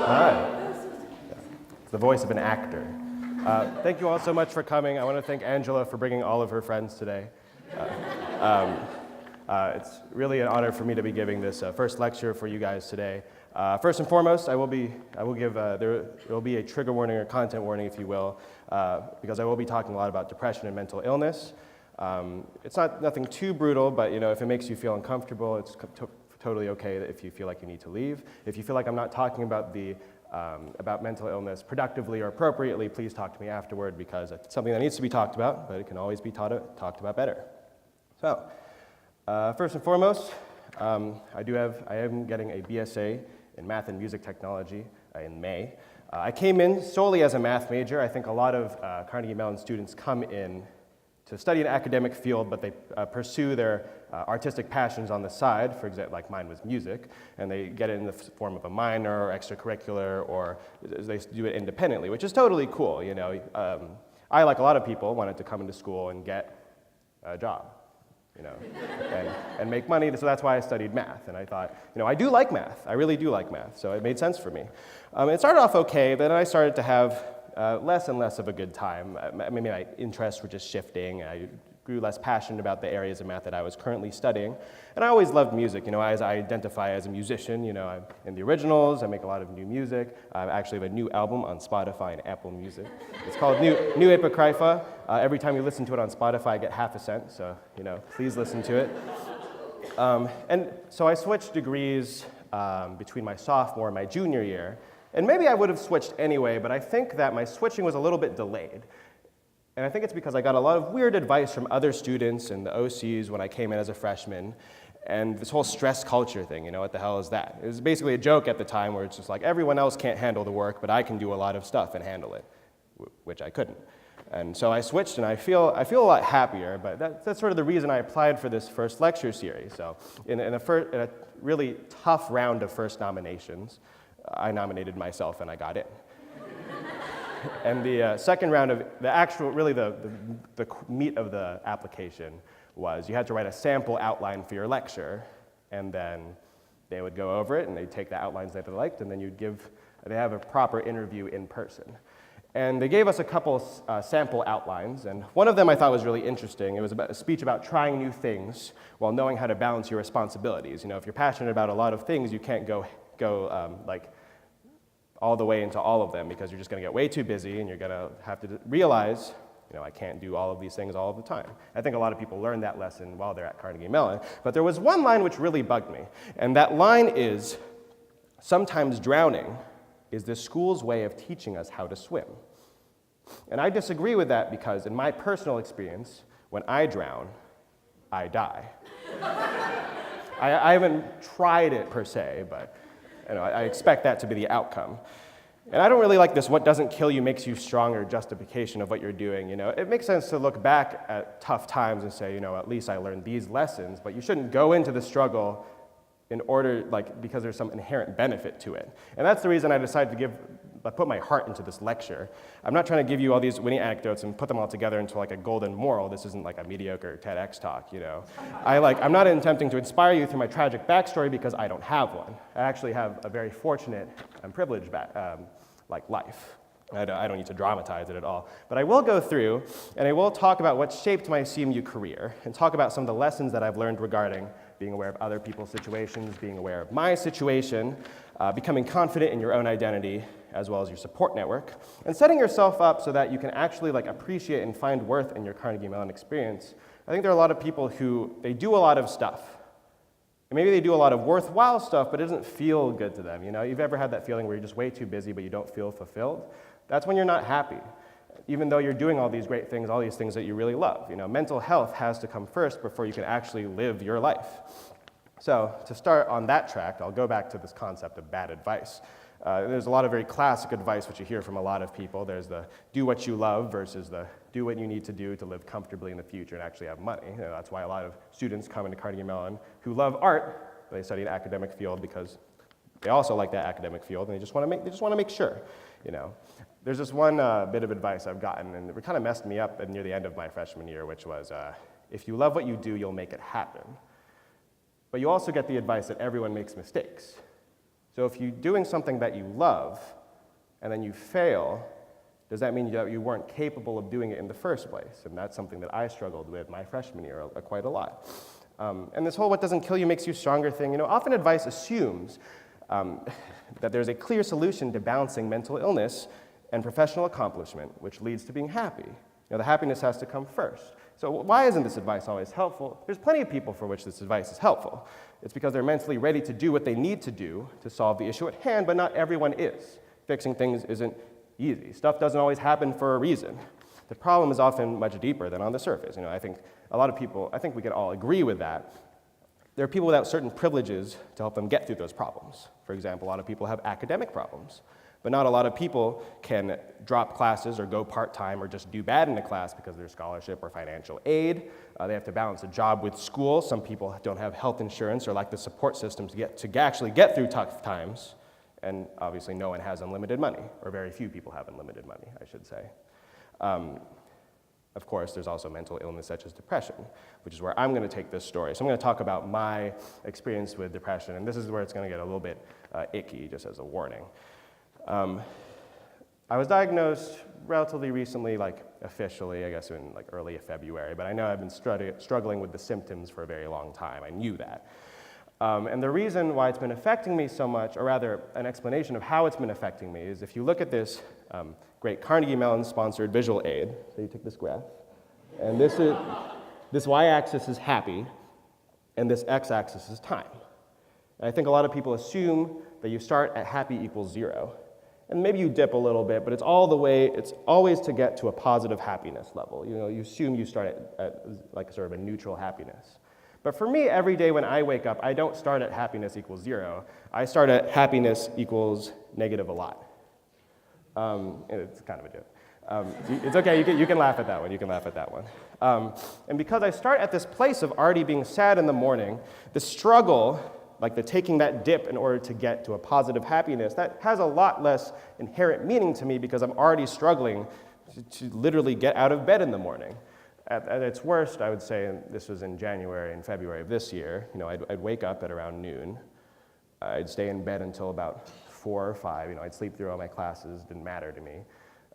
Hi. It's the voice of an actor. Thank you all so much for coming. I want to thank Angela for bringing all of her friends today. It's really an honor for me to be giving this first lecture for you guys today. First and foremost, there will be a trigger warning or content warning, if you will, because I will be talking a lot about depression and mental illness. It's nothing too brutal, but if it makes you feel uncomfortable, it's totally okay if you feel like you need to leave. If you feel like I'm not talking about about mental illness productively or appropriately, please talk to me afterward, because it's something that needs to be talked about, but it can always be talked about better. So, first and foremost, I am getting a BSA in Math and Music Technology in May. I came in solely as a math major. I think a lot of Carnegie Mellon students come in to study an academic field, but they pursue their artistic passions on the side. For example, like mine was music, and they get it in the form of a minor or extracurricular, or they do it independently, which is totally cool. I, like a lot of people, wanted to come into school and get a job, and make money, so that's why I studied math. And I thought, I do like math. I really do like math, so it made sense for me. It started off okay, but then I started to have less and less of a good time. Maybe my interests were just shifting, and I grew less passionate about the areas of math that I was currently studying. And I always loved music. As I identify as a musician, I'm in the originals, I make a lot of new music. I actually have a new album on Spotify and Apple Music. It's called New Ipocrypha. Every time you listen to it on Spotify, I get half a cent, so please listen to it. And so I switched degrees between my sophomore and my junior year. And maybe I would have switched anyway, but I think that my switching was a little bit delayed. And I think it's because I got a lot of weird advice from other students and the OCs when I came in as a freshman. And this whole stress culture thing, what the hell is that? It was basically a joke at the time where it's just like, everyone else can't handle the work, but I can do a lot of stuff and handle it, which I couldn't. And so I switched, and I feel a lot happier, but that's sort of the reason I applied for this first lecture series. So in a really tough round of first nominations, I nominated myself and I got in. And the second round of the actual, really the meat of the application was you had to write a sample outline for your lecture, and then they would go over it and they'd take the outlines that they liked, and then they have a proper interview in person. And they gave us a couple sample outlines, and one of them I thought was really interesting. It was a speech about trying new things while knowing how to balance your responsibilities. If you're passionate about a lot of things, you can't go all the way into all of them, because you're just going to get way too busy, and you're going to have to realize, I can't do all of these things all of the time. I think a lot of people learn that lesson while they're at Carnegie Mellon. But there was one line which really bugged me, and that line is, sometimes drowning is the school's way of teaching us how to swim. And I disagree with that, because in my personal experience, when I drown, I die. I haven't tried it per se, but I expect that to be the outcome. And I don't really like this what doesn't kill you makes you stronger justification of what you're doing. It makes sense to look back at tough times and say, at least I learned these lessons, but you shouldn't go into the struggle because there's some inherent benefit to it. And that's the reason I decided to put my heart into this lecture. I'm not trying to give you all these winning anecdotes and put them all together into a golden moral. This isn't like a mediocre TEDx talk, I'm not attempting to inspire you through my tragic backstory, because I don't have one. I actually have a very fortunate and privileged life. I don't need to dramatize it at all. But I will go through, and I will talk about what shaped my CMU career, and talk about some of the lessons that I've learned regarding being aware of other people's situations, being aware of my situation, becoming confident in your own identity, as well as your support network, and setting yourself up so that you can actually appreciate and find worth in your Carnegie Mellon experience. I think there are a lot of people who, they do a lot of stuff. And maybe they do a lot of worthwhile stuff, but it doesn't feel good to them. You've ever had that feeling where you're just way too busy, but you don't feel fulfilled? That's when you're not happy, even though you're doing all these great things, all these things that you really love. Mental health has to come first before you can actually live your life. So to start on that track, I'll go back to this concept of bad advice. There's a lot of very classic advice which you hear from a lot of people. There's the do what you love versus the do what you need to do to live comfortably in the future and actually have money. That's why a lot of students come into Carnegie Mellon who love art, but they study an academic field because they also like that academic field, and they just want to make sure. There's this one bit of advice I've gotten, and it kind of messed me up near the end of my freshman year, which was, if you love what you do, you'll make it happen. But you also get the advice that everyone makes mistakes. So if you're doing something that you love and then you fail, does that mean that you weren't capable of doing it in the first place? And that's something that I struggled with my freshman year quite a lot. And this whole what doesn't kill you makes you stronger thing, often advice assumes that there's a clear solution to balancing mental illness and professional accomplishment, which leads to being happy. The happiness has to come first. So why isn't this advice always helpful? There's plenty of people for which this advice is helpful. It's because they're mentally ready to do what they need to do to solve the issue at hand, but not everyone is. Fixing things isn't easy. Stuff doesn't always happen for a reason. The problem is often much deeper than on the surface. I think a lot of people, I think we can all agree with that. There are people without certain privileges to help them get through those problems. For example, a lot of people have academic problems. But not a lot of people can drop classes or go part-time or just do bad in a class because of their scholarship or financial aid. They have to balance a job with school. Some people don't have health insurance or lack the support system to actually get through tough times. And obviously no one has unlimited money, or very few people have unlimited money, I should say. Of course, there's also mental illness such as depression, which is where I'm going to take this story. So I'm going to talk about my experience with depression, and this is where it's going to get a little bit icky, just as a warning. I was diagnosed relatively recently, officially, I guess in early February, but I know I've been struggling with the symptoms for a very long time. I knew that. And the reason why it's been affecting me so much, or rather an explanation of how it's been affecting me, is if you look at this great Carnegie Mellon sponsored visual aid, so you take this graph, and this y-axis is happy, and this x-axis is time. And I think a lot of people assume that you start at happy equals 0. And maybe you dip a little bit, but it's always to get to a positive happiness level. You assume you start at sort of a neutral happiness. But for me, every day when I wake up, I don't start at happiness equals 0. I start at happiness equals negative a lot. It's kind of a joke. It's okay, you can laugh at that one, and because I start at this place of already being sad in the morning, the struggle, the taking that dip in order to get to a positive happiness, that has a lot less inherent meaning to me because I'm already struggling to literally get out of bed in the morning. At its worst, I would say, and this was in January and February of this year, I'd wake up at around noon. I'd stay in bed until about 4 or 5. I'd sleep through all my classes, didn't matter to me.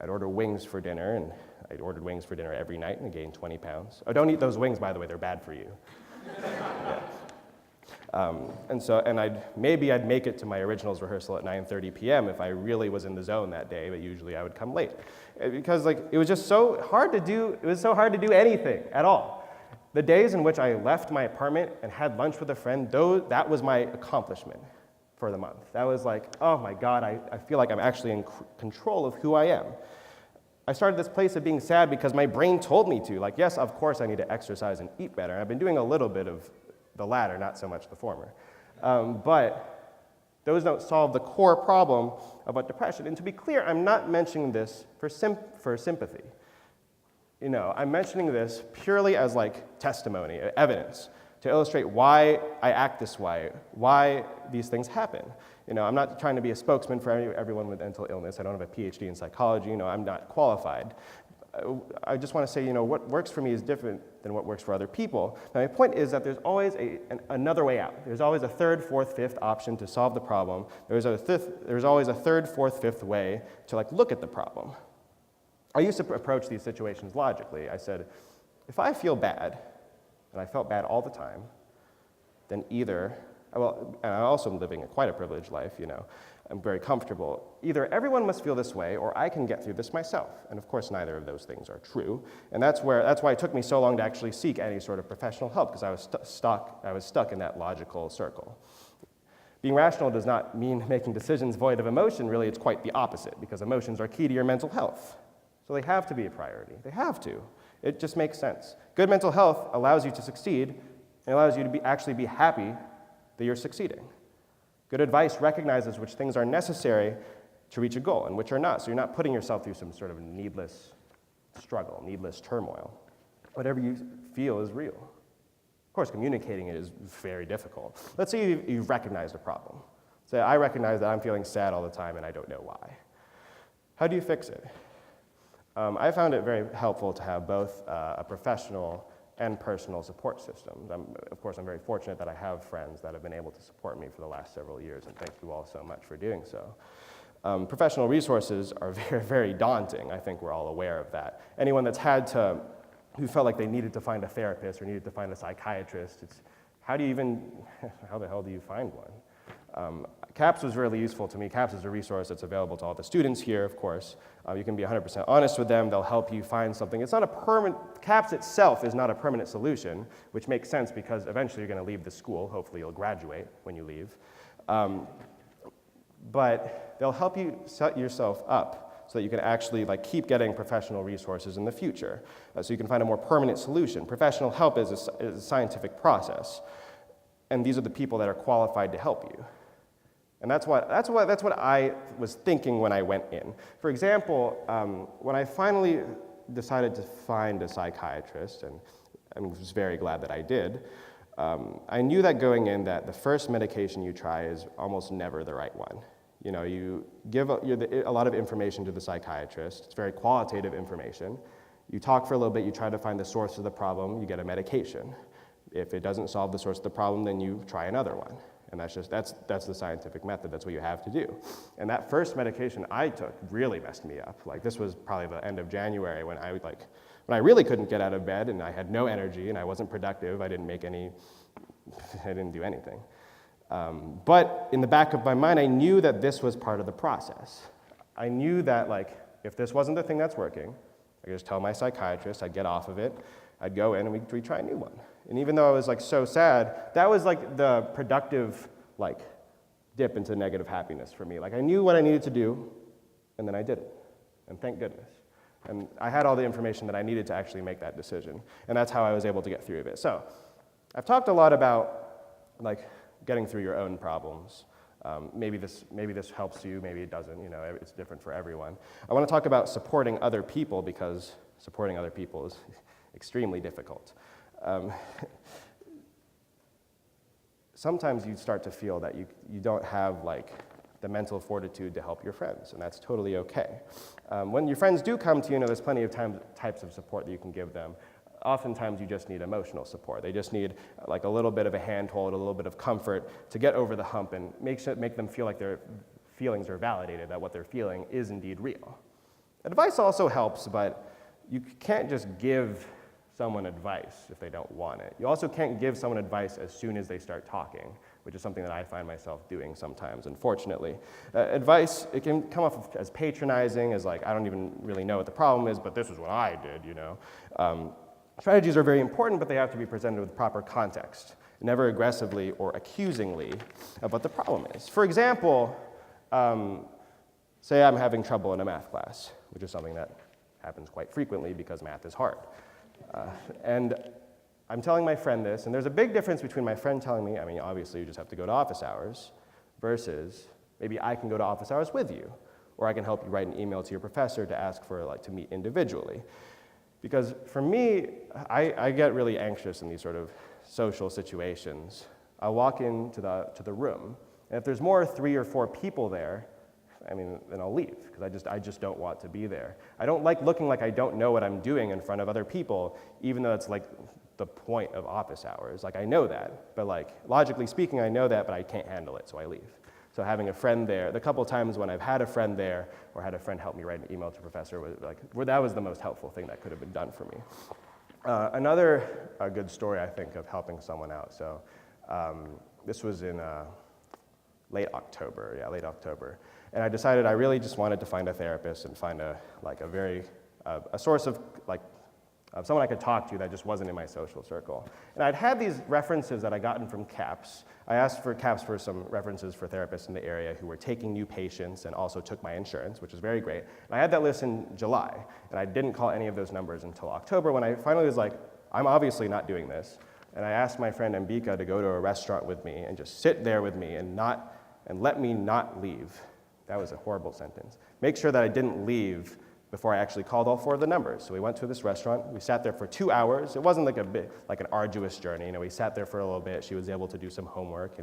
I'd order wings for dinner, and I'd ordered wings for dinner every night and gained 20 pounds. Oh, don't eat those wings, by the way, they're bad for you. Yeah. And maybe I'd make it to my originals rehearsal at 9:30 p.m. if I really was in the zone that day, but usually I would come late. Because it was just so hard to do, anything at all. The days in which I left my apartment and had lunch with a friend, that was my accomplishment for the month. That was oh my God, I feel like I'm actually in control of who I am. I started this place of being sad because my brain told me to. Yes, of course I need to exercise and eat better. I've been doing a little bit of the latter, not so much the former. But those don't solve the core problem about depression. And to be clear, I'm not mentioning this for sympathy. I'm mentioning this purely as testimony, evidence, to illustrate why I act this way, why these things happen. I'm not trying to be a spokesman for everyone with mental illness. I don't have a PhD in psychology. I'm not qualified. I just want to say, what works for me is different than what works for other people. Now, my point is that there's always another way out. There's always a third, fourth, fifth option to solve the problem. There's always a third, fourth, fifth way to look at the problem. I used to approach these situations logically. I said, if I feel bad, and I felt bad all the time, then and I also am living quite a privileged life, I'm very comfortable. Either everyone must feel this way, or I can get through this myself. And of course, neither of those things are true. And that's why it took me so long to actually seek any sort of professional help, because I was stuck in that logical circle. Being rational does not mean making decisions void of emotion. Really, it's quite the opposite, because emotions are key to your mental health. So they have to be a priority. They have to. It just makes sense. Good mental health allows you to succeed, and allows you to actually be happy that you're succeeding. Good advice recognizes which things are necessary to reach a goal and which are not, so you're not putting yourself through some sort of needless struggle, needless turmoil. Whatever you feel is real. Of course, communicating it is very difficult. Let's say you've recognized a problem. Say, I recognize that I'm feeling sad all the time and I don't know why. How do you fix it? I found it very helpful to have both a professional and personal support systems. Of course, I'm very fortunate that I have friends that have been able to support me for the last several years, and thank you all so much for doing so. Professional resources are very, very daunting. I think we're all aware of that. Anyone that's who felt like they needed to find a therapist or needed to find a psychiatrist, how the hell do you find one? CAPS was really useful to me. CAPS is a resource that's available to all the students here, of course. You can be 100% honest with them. They'll help you find something. It's not a CAPS itself is not a permanent solution, which makes sense because eventually you're going to leave the school. Hopefully you'll graduate when you leave. But they'll help you set yourself up so that you can actually keep getting professional resources in the future. So you can find a more permanent solution. Professional help is a scientific process. And these are the people that are qualified to help you. And that's what I was thinking when I went in. For example, when I finally decided to find a psychiatrist, and I was very glad that I did, I knew that going in that the first medication you try is almost never the right one. You know, you give a lot of information to the psychiatrist. It's very qualitative information. You talk for a little bit, you try to find the source of the problem, you get a medication. If it doesn't solve the source of the problem, then you try another one. And that's the scientific method. That's what you have to do. And that first medication I took really messed me up. This was probably the end of January when I really couldn't get out of bed and I had no energy and I wasn't productive. I didn't do anything. But in the back of my mind, I knew that this was part of the process. I knew that if this wasn't the thing that's working, I could just tell my psychiatrist, I'd get off of it, I'd go in and we'd try a new one. And even though I was so sad, that was the productive dip into negative happiness for me. I knew what I needed to do, and then I did it. And thank goodness. And I had all the information that I needed to actually make that decision. And that's how I was able to get through it. So I've talked a lot about getting through your own problems. Maybe this helps you, maybe it doesn't. It's different for everyone. I want to talk about supporting other people because supporting other people is extremely difficult. Sometimes you start to feel that you don't have the mental fortitude to help your friends, and that's totally okay. When your friends do come to you, there's plenty of types of support that you can give them. Oftentimes you just need emotional support. They just need a little bit of a handhold, a little bit of comfort to get over the hump and make them feel like their feelings are validated, that what they're feeling is indeed real. Advice also helps, but you can't just give someone advice if they don't want it. You also can't give someone advice as soon as they start talking, which is something that I find myself doing sometimes, unfortunately. Advice, it can come off as patronizing, as I don't even really know what the problem is, but this is what I did, Strategies are very important, but they have to be presented with proper context, never aggressively or accusingly of what the problem is. For example, say I'm having trouble in a math class, which is something that happens quite frequently because math is hard. And I'm telling my friend this, and there's a big difference between my friend telling me, obviously you just have to go to office hours, versus maybe I can go to office hours with you, or I can help you write an email to your professor to ask for to meet individually. Because for me, I get really anxious in these sort of social situations. I'll walk into the room, and if there's more 3 or 4 people there, then I'll leave, because I just don't want to be there. I don't like looking like I don't know what I'm doing in front of other people, even though it's the point of office hours. I know that, but logically speaking, I know that, but I can't handle it, so I leave. So having a friend there, the couple times when I've had a friend there, or had a friend help me write an email to a professor, that was the most helpful thing that could have been done for me. Another good story, I think, of helping someone out. So this was in late October. And I decided I really just wanted to find a therapist and find a source of someone I could talk to that just wasn't in my social circle. And I'd had these references that I gotten from CAPS. I asked for CAPS for some references for therapists in the area who were taking new patients and also took my insurance, which was very great. And I had that list in July, and I didn't call any of those numbers until October when I finally was I'm obviously not doing this. And I asked my friend Mbika to go to a restaurant with me and just sit there with me and let me not leave. That was a horrible sentence. Make sure that I didn't leave before I actually called all 4 of the numbers. So we went to this restaurant. We sat there for 2 hours. It wasn't an arduous journey. We sat there for a little bit. She was able to do some homework.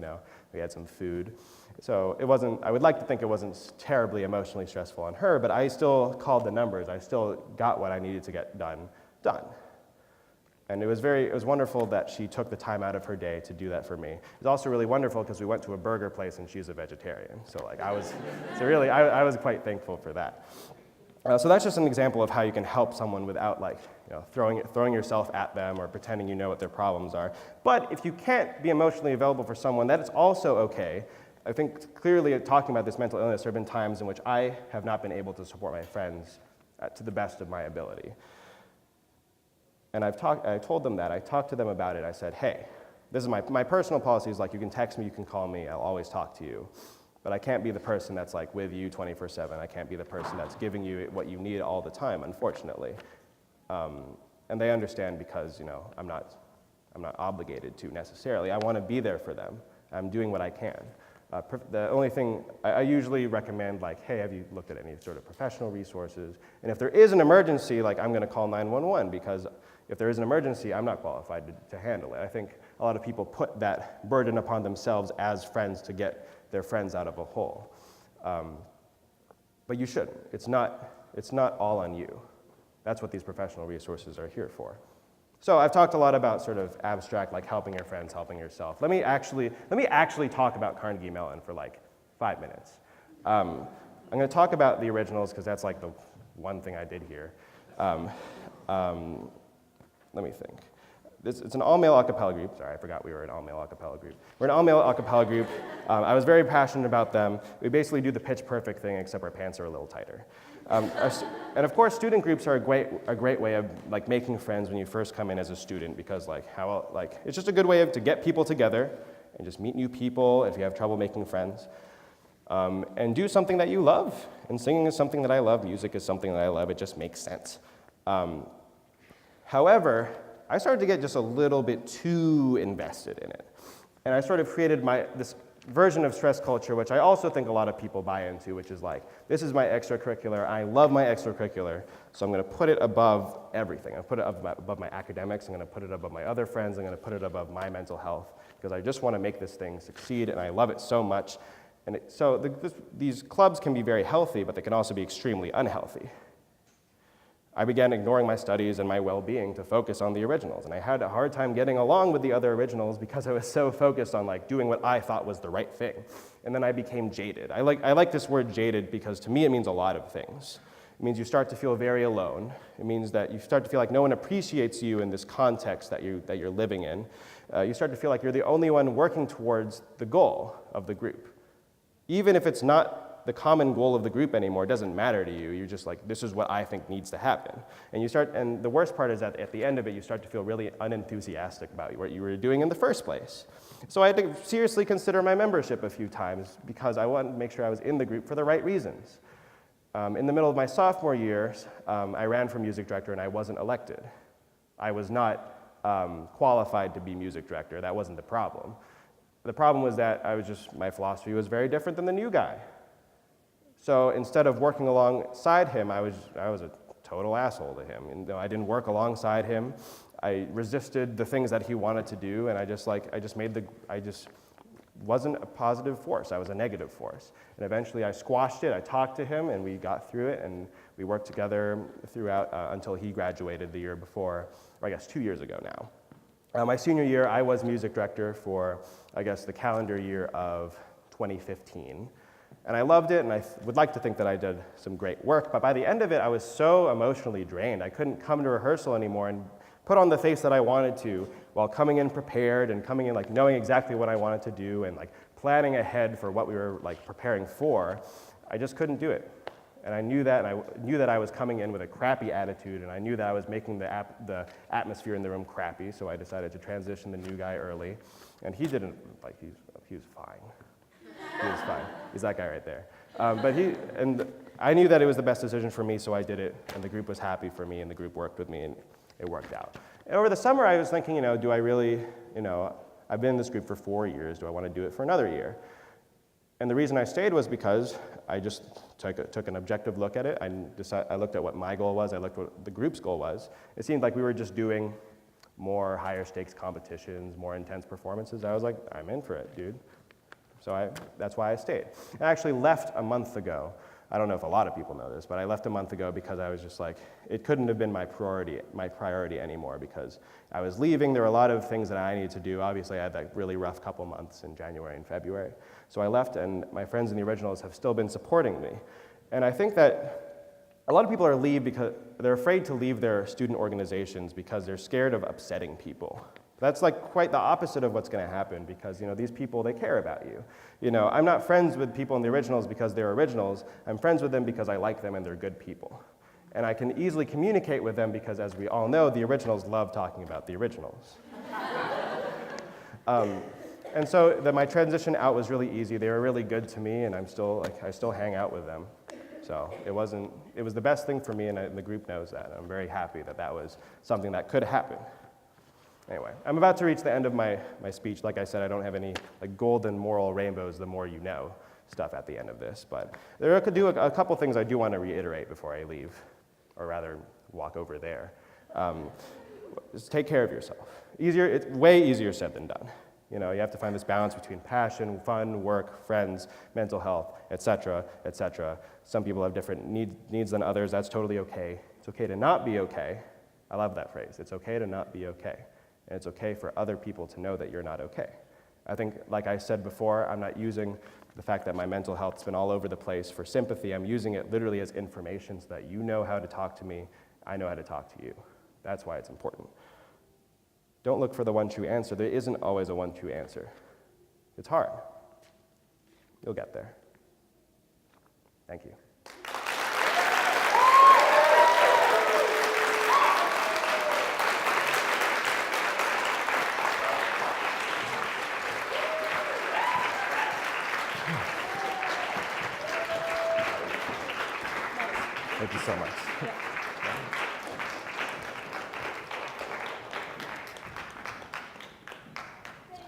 We had some food. So it wasn't. I would like to think it wasn't terribly emotionally stressful on her, but I still called the numbers. I still got what I needed to get done. And it was wonderful that she took the time out of her day to do that for me. It was also really wonderful because we went to a burger place and she's a vegetarian. So like I was quite thankful for that. So that's just an example of how you can help someone without like, throwing yourself at them or pretending you know what their problems are. But if you can't be emotionally available for someone, that is also okay. I think clearly talking about this mental illness, there have been times in which I have not been able to support my friends to the best of my ability. And I told them that. I talked to them about it. I said, hey, this is my personal policy is like, you can text me, you can call me, I'll always talk to you. But I can't be the person that's like with you 24/7. I can't be the person that's giving you what you need all the time, unfortunately. And they understand because, I'm not obligated to necessarily. I want to be there for them. I'm doing what I can. The only thing, I usually recommend like, hey, have you looked at any sort of professional resources? And if there is an emergency, like I'm going to call 911 because if there is an emergency, I'm not qualified to handle it. I think a lot of people put that burden upon themselves as friends to get their friends out of a hole. But you shouldn't. It's not all on you. That's what these professional resources are here for. So I've talked a lot about sort of abstract, like helping your friends, helping yourself. Let me actually talk about Carnegie Mellon for like 5 minutes. I'm going to talk about the originals because that's like the one thing I did here. Let me think. It's an all-male a cappella group. Sorry, I forgot we were an all-male a cappella group. We're an all-male a cappella group. I was very passionate about them. We basically do the pitch perfect thing, except our pants are a little tighter. And of course, student groups are a great way of like making friends when you first come in as a student, because it's just a good way to get people together and just meet new people if you have trouble making friends. And do something that you love. And singing is something that I love. Music is something that I love. It just makes sense. However, I started to get just a little bit too invested in it. And I sort of created this version of stress culture, which I also think a lot of people buy into, which is like, this is my extracurricular, I love my extracurricular, so I'm going to put it above everything. I'm going to put it above my academics, I'm going to put it above my other friends, I'm going to put it above my mental health, because I just want to make this thing succeed, and I love it so much. And these clubs can be very healthy, but they can also be extremely unhealthy. I began ignoring my studies and my well-being to focus on the originals, and I had a hard time getting along with the other originals because I was so focused on like doing what I thought was the right thing. And then I became jaded. I like this word jaded because to me it means a lot of things. It means you start to feel very alone. It means that you start to feel like no one appreciates you in this context that you're living in. You start to feel like you're the only one working towards the goal of the group. Even if it's not the common goal of the group anymore, it doesn't matter to you. You're just like, this is what I think needs to happen. And the worst part is that at the end of it, you start to feel really unenthusiastic about what you were doing in the first place. So I had to seriously consider my membership a few times because I wanted to make sure I was in the group for the right reasons. In the middle of my sophomore year, I ran for music director and I wasn't elected. I was not qualified to be music director. That wasn't the problem. The problem was that my philosophy was very different than the new guy. So instead of working alongside him, I was a total asshole to him. And I didn't work alongside him. I resisted the things that he wanted to do, and I just wasn't a positive force. I was a negative force. And eventually I squashed it. I talked to him, and we got through it, and we worked together throughout until he graduated the year before, or I guess 2 years ago now. My senior year, I was music director for, I guess, the calendar year of 2015. And I loved it, and I would like to think that I did some great work, but by the end of it, I was so emotionally drained. I couldn't come to rehearsal anymore and put on the face that I wanted to while coming in prepared and coming in like knowing exactly what I wanted to do and like planning ahead for what we were like preparing for. I just couldn't do it. And I knew that, and I knew that I was coming in with a crappy attitude, and I knew that I was making the atmosphere in the room crappy, so I decided to transition the new guy early. And he didn't, like, he was fine. He was fine. He's that guy right there. And I knew that it was the best decision for me, so I did it, and the group was happy for me, and the group worked with me, and it worked out. And over the summer, I was thinking, do I really, I've been in this group for 4 years, do I want to do it for another year? And the reason I stayed was because I just took an objective look at it. I looked at what my goal was, I looked at what the group's goal was. It seemed like we were just doing more higher stakes competitions, more intense performances. I was like, I'm in for it, dude. So that's why I stayed. I actually left a month ago. I don't know if a lot of people know this, but I left a month ago because I was just like, it couldn't have been my priority anymore because I was leaving. There were a lot of things that I needed to do. Obviously, I had that really rough couple months in January and February. So I left, and my friends in the originals have still been supporting me. And I think that a lot of people are leave because they're afraid to leave their student organizations because they're scared of upsetting people. That's like quite the opposite of what's going to happen because, these people, they care about you. I'm not friends with people in the originals because they're originals. I'm friends with them because I like them and they're good people. And I can easily communicate with them because, as we all know, the originals love talking about the originals. And so my transition out was really easy. They were really good to me, and I still hang out with them. So it was the best thing for me, and the group knows that. I'm very happy that that was something that could happen. Anyway, I'm about to reach the end of my speech. Like I said, I don't have any golden moral rainbows, the more you know stuff at the end of this. But there could do a couple things I do want to reiterate before I leave, or rather walk over there. Just take care of yourself. It's way easier said than done. You have to find this balance between passion, fun, work, friends, mental health, etc., etc. Some people have different needs than others. That's totally okay. It's okay to not be okay. I love that phrase. It's okay to not be okay. And it's okay for other people to know that you're not okay. I think, like I said before, I'm not using the fact that my mental health's been all over the place for sympathy. I'm using it literally as information so that you know how to talk to me, I know how to talk to you. That's why it's important. Don't look for the one true answer. There isn't always a one true answer. It's hard. You'll get there. Thank you. Thank you so much. Thank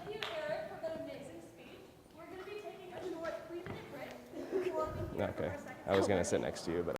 you, Erik, for that amazing speech. We're going to be taking a short 3-minute break. We'll be here for Okay. our second I was going to sit next to you, but